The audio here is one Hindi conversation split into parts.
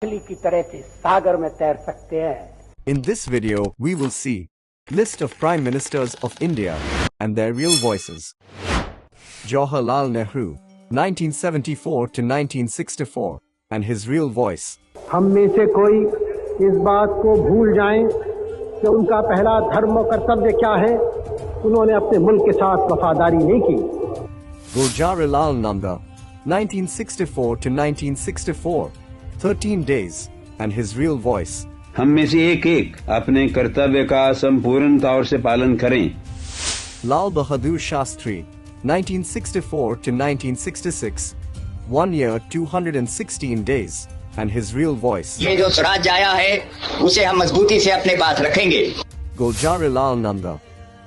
की तरह से सागर में तैर सकते हैं। In this video, we will see list of Prime Ministers of India and their real voices. Jawaharlal Nehru, 1974 to 1964, and his real voice. हम में से कोई इस बात को भूल जाएं कि उनका पहला धर्म और कर्तव्य क्या है। उन्होंने अपने मुल्क के साथ वफादारी नहीं की। Gulzarilal Nanda, 1964 to 1964, 13 days, and his real voice. हम में से एक अपने कर्तव्य का संपूर्ण तौर से पालन करें। Lal Bahadur Shastri, 1964 to 1966, 1 year 216 days, and his real voice. ये जो स्वराज आया है उसे हम मजबूती से अपने पास रखेंगे। Gulzarilal Nanda,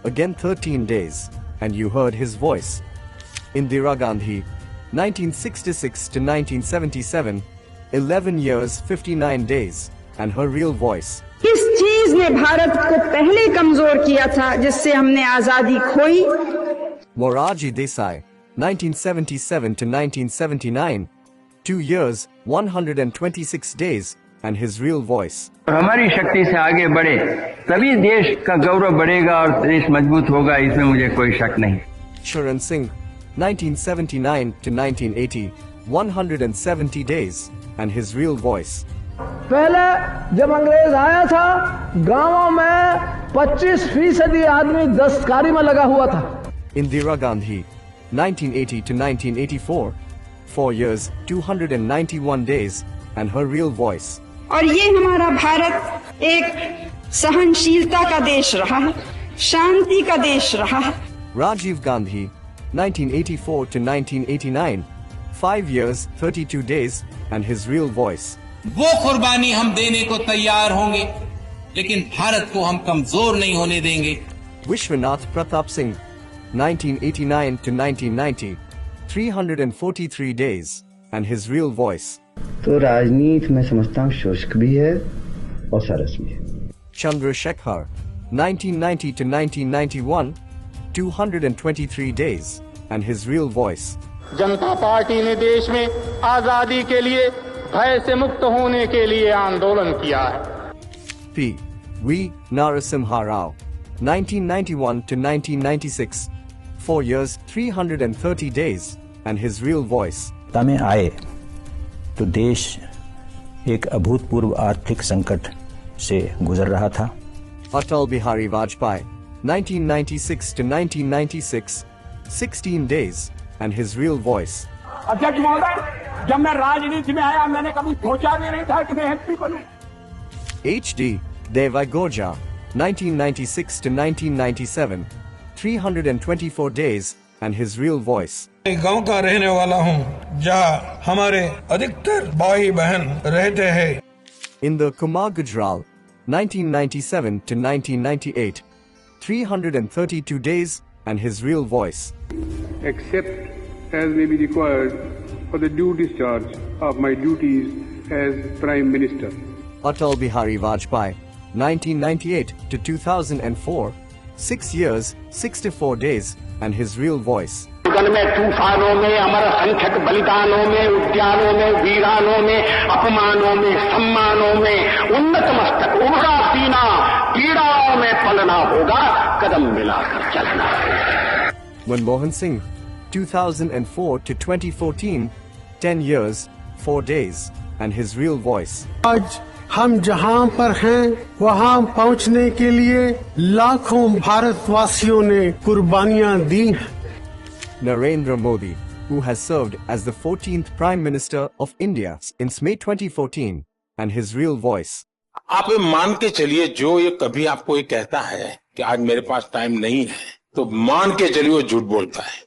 again 13 days, and you heard his voice. Indira Gandhi, 1966 to 1977, 11 years 59 days, and her real voice. किस चीज ने भारत को पहले कमजोर किया था जिससे हमने आजादी खोई? Morarji Desai, 1977 to 1979, 2 years 126 days, and his real voice. हमारी शक्ति से आगे बढ़े तभी देश का गौरव बढ़ेगा और देश मजबूत होगा, इसमें मुझे कोई शक नहीं। Charan Singh, 1979 to 1980, 170 days, and his real voice. पहले जब अंग्रेज आया था गांवों में 25% आदमी दस्तकारी में लगा हुआ था। Indira Gandhi, 1980 to 1984, 4 years 291 days, and her real voice. और ये हमारा भारत एक सहनशीलता का देश रहा है, शांति का देश रहा है। Rajiv Gandhi, 1984 to 1989, 5 years 32 days, and his real voice. वो कुर्बानी हम देने को तैयार होंगे, लेकिन भारत को हम कमजोर नहीं होने देंगे। Vishwanath Pratap Singh, 1989 to 1990, 343 days, and his real voice. तो राजनीति में समझता हूँ शुष्क भी है और सरस भी है। Chandrasekhar, 1990 to 1991, 223 days, and his real voice. Janata party ने देश में आजादी के लिए भय से मुक्त होने के लिए आंदोलन किया है। P. V. Narasimha Rao, 1991 to 1996, 4 years 330 days, and his real voice. में आए तो देश एक अभूतपूर्व आर्थिक संकट से गुजर रहा था। Atal Bihari Vajpayee, 1996 to 1996, 16 days, and his real voice. अध्यक्ष महोदय, जब मैं राजनीति में आया मैंने कभी सोचा भी नहीं था कि मैं MP बनूं। H.D. Deva Gorja, 1996 to 1997, 324 days, and his real voice. गांव का रहने वाला हूं, जहां हमारे अधिकतर भाई बहन रहते हैं। Inder Kumar Gujral, 1997 to 1998, 332 days, and his real voice. Except as may be required for the due discharge of my duties as Prime Minister. Atal Bihari Vajpayee, 1998 to 2004, 6 years, 64 days, and his real voice. में तूफानों में अमर संख्यक बलिदानों में उद्यानों में वीरानों में अपमानों में सम्मानों में उन्नत मस्तक उभरा सीना पीड़ाओं में पलना होगा, कदम मिलाकर चलना होगा। Manmohan Singh, 2004 to 2014, 10 years, 4 days, and his real voice. आज हम जहां पर हैं वहां पहुंचने के लिए लाखों भारतवासियों ने कुर्बानियां दी हैं। Narendra Modi, who has served as the 14th Prime Minister of India since May 2014, and his real voice. आप मान के चलिए, जो ये कभी आपको ये कहता है कि आज मेरे पास टाइम नहीं है, तो मान के चलिए वो झूठ बोलता है।